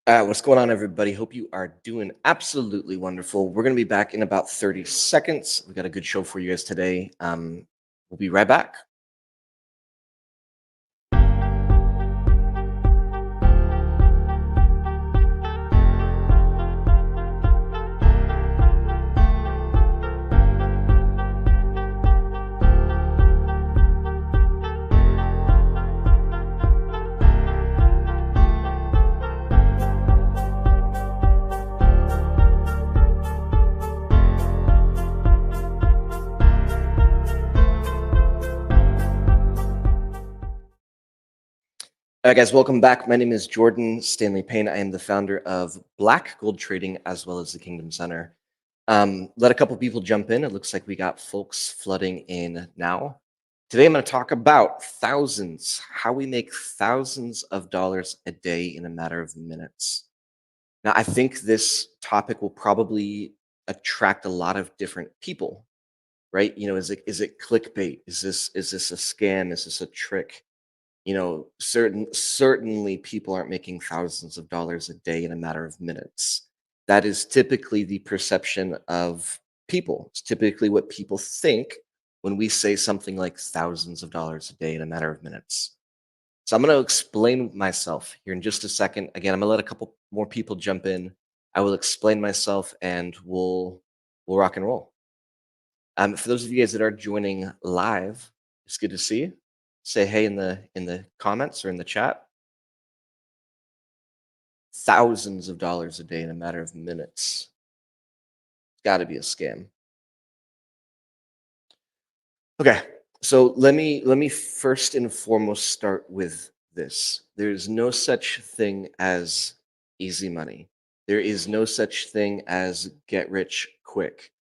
What's going on, everybody? Hope you are doing absolutely wonderful. We're going to be back in about 30 seconds. We got a good show for you guys today. We'll be right back. All right, guys, welcome back. My name is Jordan Stanley Payne. I am the founder of Black Gold Trading as well as the Kingdom Center. Let a couple people jump in. It looks like we got folks flooding in now. Today, I'm going to talk about how we make thousands of dollars a day in a matter of minutes. Now, I think this topic will probably attract a lot of different people, right? Is it clickbait? Is this a scam? Is this a trick? Certainly people aren't making thousands of dollars a day in a matter of minutes. That is typically the perception of people. It's typically what people think when we say something like thousands of dollars a day in a matter of minutes. So I'm going to explain myself here in just a second. Again, I'm going to let a couple more people jump in. I will explain myself and we'll rock and roll. For those of you guys that are joining live, it's good to see you. Say hey in the comments or in the chat. Thousands of dollars a day in a matter of minutes. It's got to be a scam. Okay, so let me first and foremost start with this. There's no such thing as easy money. There is no such thing as get rich quick.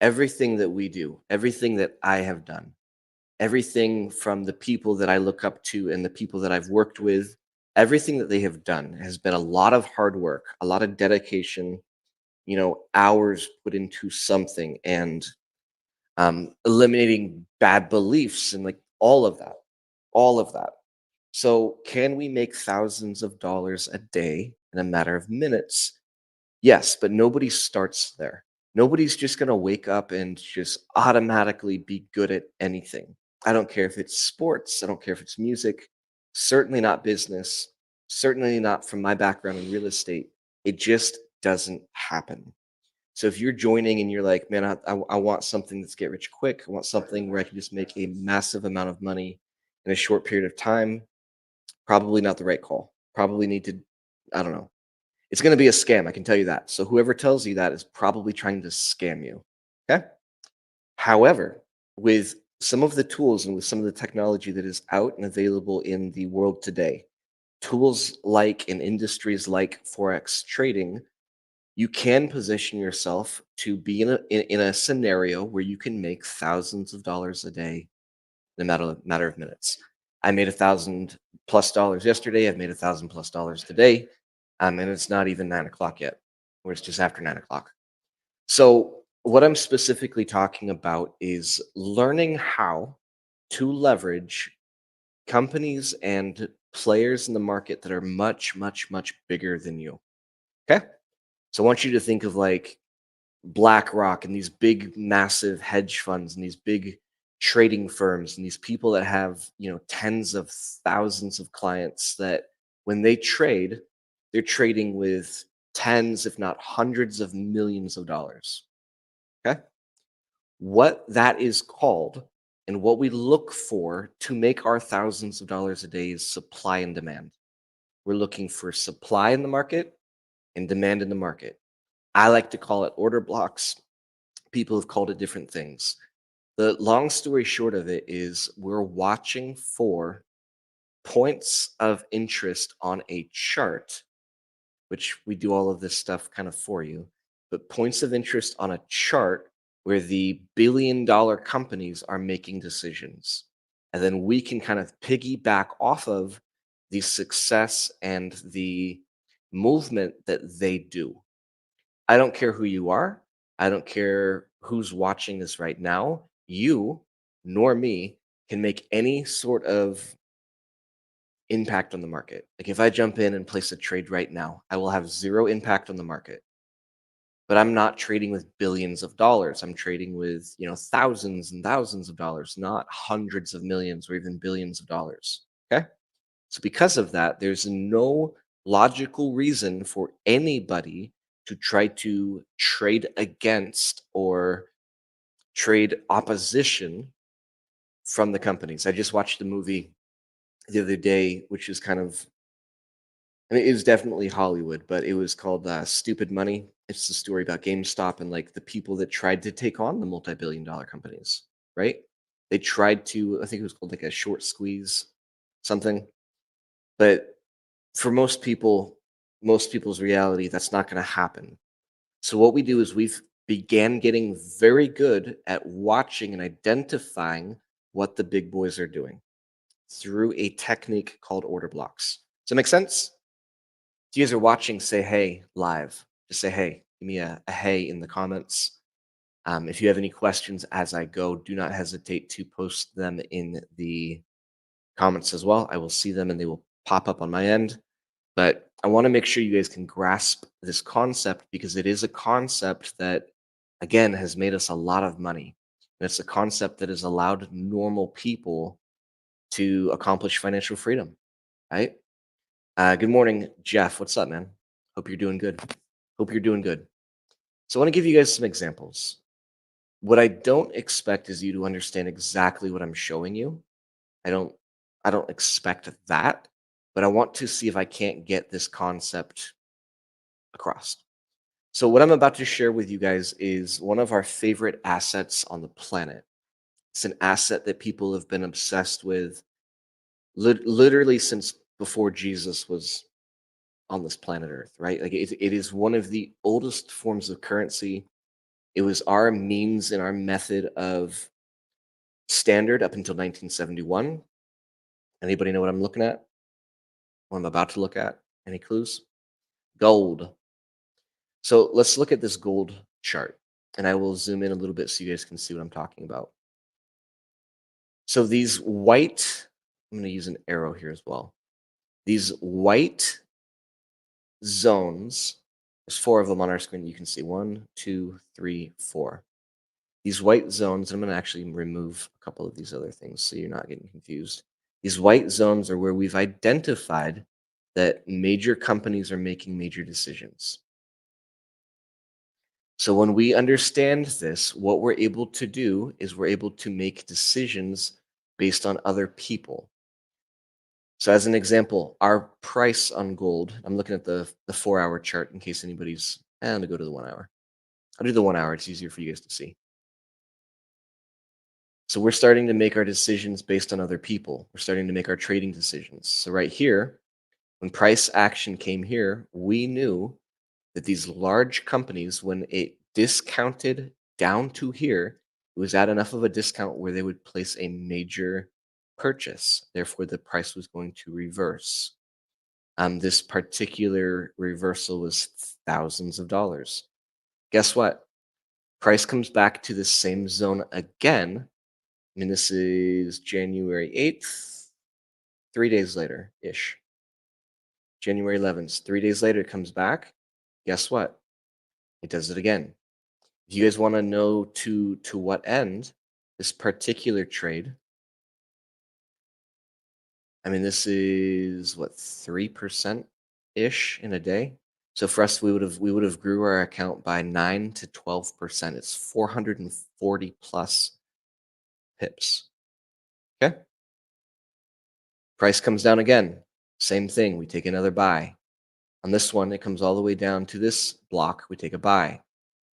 Everything that we do, everything that I have done, everything from the people that I look up to and the people that I've worked with, everything that they have done has been a lot of hard work, a lot of dedication, hours put into something and eliminating bad beliefs and like all of that. So, can we make thousands of dollars a day in a matter of minutes? Yes, but nobody starts there. Nobody's just going to wake up and just automatically be good at anything. I don't care if it's sports, I don't care if it's music, certainly not business, certainly not from my background in real estate. It just doesn't happen. So if you're joining and you're like, man, I want something that's get rich quick, I want something where I can just make a massive amount of money in a short period of time, probably not the right call. Probably need to, I don't know, it's going to be a scam, I can tell you that. So whoever tells you that is probably trying to scam you. Okay. However, with some of the tools and with some of the technology that is out and available in the world today, tools like in industries like Forex trading, you can position yourself to be in a scenario where you can make thousands of dollars a day in a matter of minutes. I made $1,000+ yesterday. I've made $1,000+ today. And it's not even 9 o'clock yet, or it's just after 9 o'clock. So, what I'm specifically talking about is learning how to leverage companies and players in the market that are much, much, much bigger than you. Okay. So, I want you to think of like BlackRock and these big, massive hedge funds and these big trading firms and these people that have, tens of thousands of clients that when they trade, they're trading with tens, if not hundreds of millions of dollars. Okay. What that is called and what we look for to make our thousands of dollars a day is supply and demand. We're looking for supply in the market and demand in the market. I like to call it order blocks. People have called it different things. The long story short of it is we're watching for points of interest on a chart, which we do all of this stuff kind of for you, but points of interest on a chart where the billion-dollar companies are making decisions. And then we can kind of piggyback off of the success and the movement that they do. I don't care who you are. I don't care who's watching this right now. You nor me can make any sort of impact on the market. Like if I jump in and place a trade right now, I will have zero impact on the market. But I'm not trading with billions of dollars. I'm trading with, thousands and thousands of dollars, not hundreds of millions or even billions of dollars. Okay? So because of that, there's no logical reason for anybody to try to trade against or trade opposition from the companies. I just watched a movie the other day, which is kind of, I mean, it was definitely Hollywood, but it was called Stupid Money. It's the story about GameStop and like the people that tried to take on the multi-billion dollar companies, right? They tried to, I think it was called like a short squeeze, something. But for most people's reality, that's not going to happen. So what we do is we've began getting very good at watching and identifying what the big boys are doing through a technique called order blocks. Does that make sense? If you guys are watching, say hey live. Just say hey. Give me a hey in the comments. If you have any questions as I go, do not hesitate to post them in the comments as well. I will see them and they will pop up on my end. But I want to make sure you guys can grasp this concept because it is a concept that, again, has made us a lot of money. And it's a concept that has allowed normal people to accomplish financial freedom, right? Good morning, Jeff. What's up, man? Hope you're doing good. Hope you're doing good. So I want to give you guys some examples. What I don't expect is you to understand exactly what I'm showing you. I don't I don't expect that, but I want to see if I can't get this concept across. So what I'm about to share with you guys is one of our favorite assets on the planet. It's an asset that people have been obsessed with literally since before Jesus was on this planet Earth, right? Like it is one of the oldest forms of currency. It was our means and our method of standard up until 1971. Anybody know what I'm looking at? What I'm about to look at? Any clues? Gold. So let's look at this gold chart, and I will zoom in a little bit so you guys can see what I'm talking about. So these white, I'm going to use an arrow here as well. These white zones, there's four of them on our screen. You can see one, two, three, four. These white zones, I'm going to actually remove a couple of these other things so you're not getting confused. These white zones are where we've identified that major companies are making major decisions. So when we understand this, what we're able to do is we're able to make decisions based on other people. So as an example, our price on gold, I'm looking at the 4 hour chart in case anybody's, let me go to the 1 hour. I'll do the 1 hour. It's easier for you guys to see. So we're starting to make our decisions based on other people. We're starting to make our trading decisions. So right here, when price action came here, we knew that these large companies, when it discounted down to here, it was at enough of a discount where they would place a major purchase. Therefore, the price was going to reverse. This particular reversal was thousands of dollars. Guess what? Price comes back to the same zone again. I mean, this is January 8th, 3 days later ish. January 11th, 3 days later, it comes back. Guess what? It does it again. If you guys want to know to what end this particular trade, I mean, this is what 3% ish in a day. So for us, we would have grew our account by 9 to 12%. It's 440 plus pips. Okay. Price comes down again. Same thing. We take another buy. On this one, it comes all the way down to this block. We take a buy,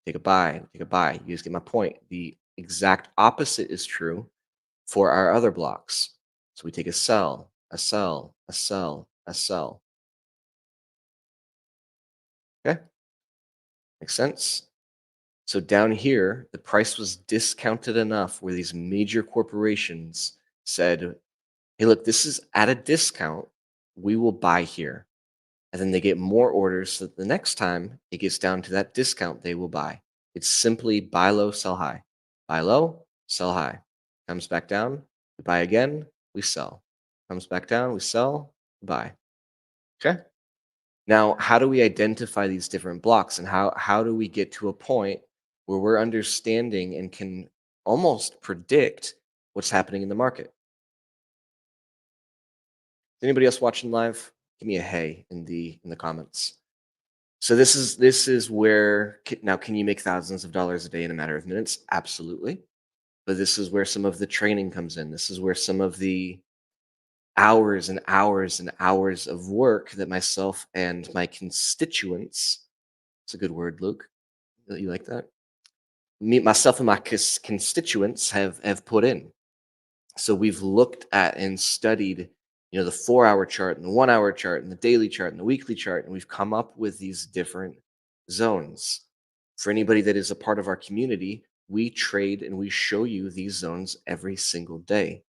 take a buy, take a buy. You guys get my point. The exact opposite is true for our other blocks. So we take a sell, a sell, a sell, a sell. Okay, makes sense? So down here, the price was discounted enough where these major corporations said, hey, look, this is at a discount. We will buy here. And then they get more orders so that the next time it gets down to that discount, they will buy. It's simply buy low, sell high. Buy low, sell high. Comes back down, we buy again, we sell. Comes back down, we sell. buy. Okay. Now, how do we identify these different blocks and how do we get to a point where we're understanding and can almost predict what's happening in the market? Anybody else watching live? Give me a hey in the comments. So this is where now can you make thousands of dollars a day in a matter of minutes? Absolutely. But this is where some of the training comes in. This is where some of the hours and hours and hours of work that myself and my constituents, it's a good word, Luke. You like that? Me, myself, and my constituents have put in. So we've looked at and studied, the 4 hour chart and the 1 hour chart and the daily chart and the weekly chart, and we've come up with these different zones. For anybody that is a part of our community, we trade and we show you these zones every single day.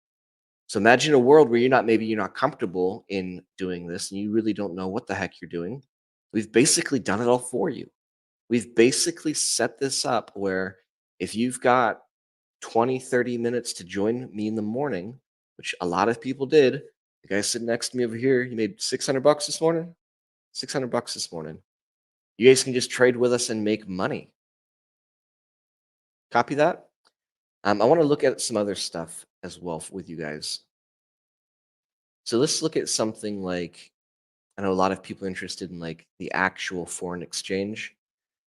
So imagine a world where you're not comfortable in doing this and you really don't know what the heck you're doing. We've basically done it all for you. We've basically set this up where if you've got 20, 30 minutes to join me in the morning, which a lot of people did. The guy sitting next to me over here, he made 600 bucks this morning. 600 bucks this morning. You guys can just trade with us and make money. Copy that? I want to look at some other stuff as well with you guys. So let's look at something like, I know a lot of people are interested in like the actual foreign exchange.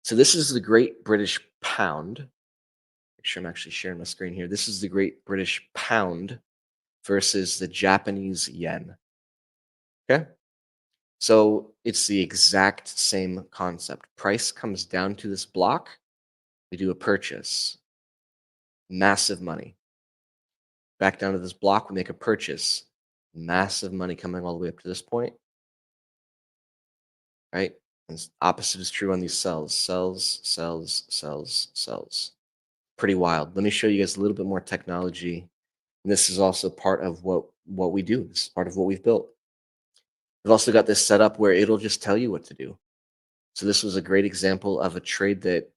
So this is the Great British Pound. Make sure I'm actually sharing my screen here. This is the Great British Pound versus the Japanese yen. Okay. So it's the exact same concept. Price comes down to this block. We do a purchase, massive money. Back down to this block, we make a purchase, massive money coming all the way up to this point, right? And opposite is true on these sells, sells, sells, sells, sells. Pretty wild. Let me show you guys a little bit more technology. And this is also part of what we do. This is part of what we've built. We've also got this set up where it'll just tell you what to do. So this was a great example of a trade that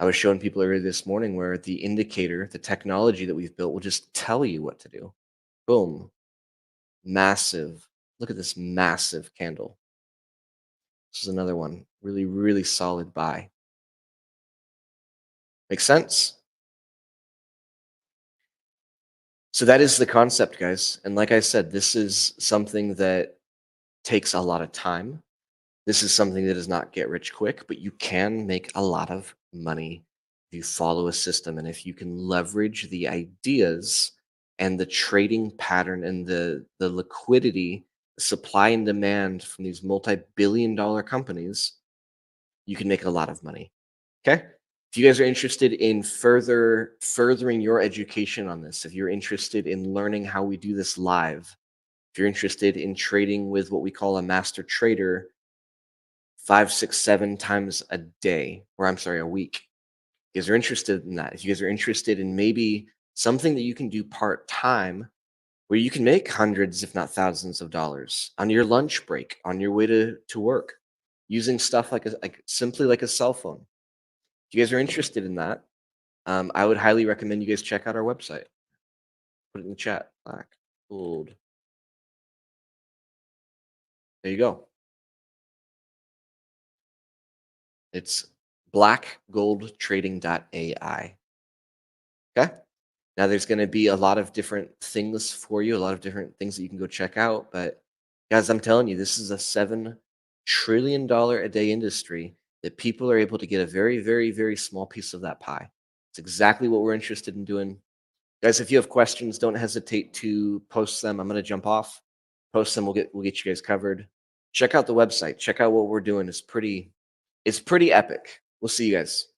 I was showing people earlier this morning where the indicator, the technology that we've built will just tell you what to do. Boom. Massive. Look at this massive candle. This is another one. Really, really solid buy. Make sense? So that is the concept, guys. And like I said, this is something that takes a lot of time. This is something that does not get rich quick, but you can make a lot of money if you follow a system and if you can leverage the ideas and the trading pattern and the liquidity, the supply and demand from these multi-billion-dollar companies, you can make a lot of money. Okay? If you guys are interested in furthering your education on this, if you're interested in learning how we do this live, if you're interested in trading with what we call a master trader 5, 6, 7 times a day, or I'm sorry, a week. You guys are interested in that. If you guys are interested in maybe something that you can do part time where you can make hundreds, if not thousands of dollars on your lunch break, on your way to work, using stuff like simply like a cell phone. If you guys are interested in that, I would highly recommend you guys check out our website. Put it in the chat. Black, gold. There you go. It's blackgoldtrading.ai. Okay. Now there's going to be a lot of different things for you, a lot of different things that you can go check out. But guys, I'm telling you, this is a $7 trillion a day industry that people are able to get a very, very, very small piece of that pie. It's exactly what we're interested in doing. Guys, if you have questions, don't hesitate to post them. I'm going to jump off. Post them. We'll get you guys covered. Check out the website. Check out what we're doing. It's pretty epic. We'll see you guys.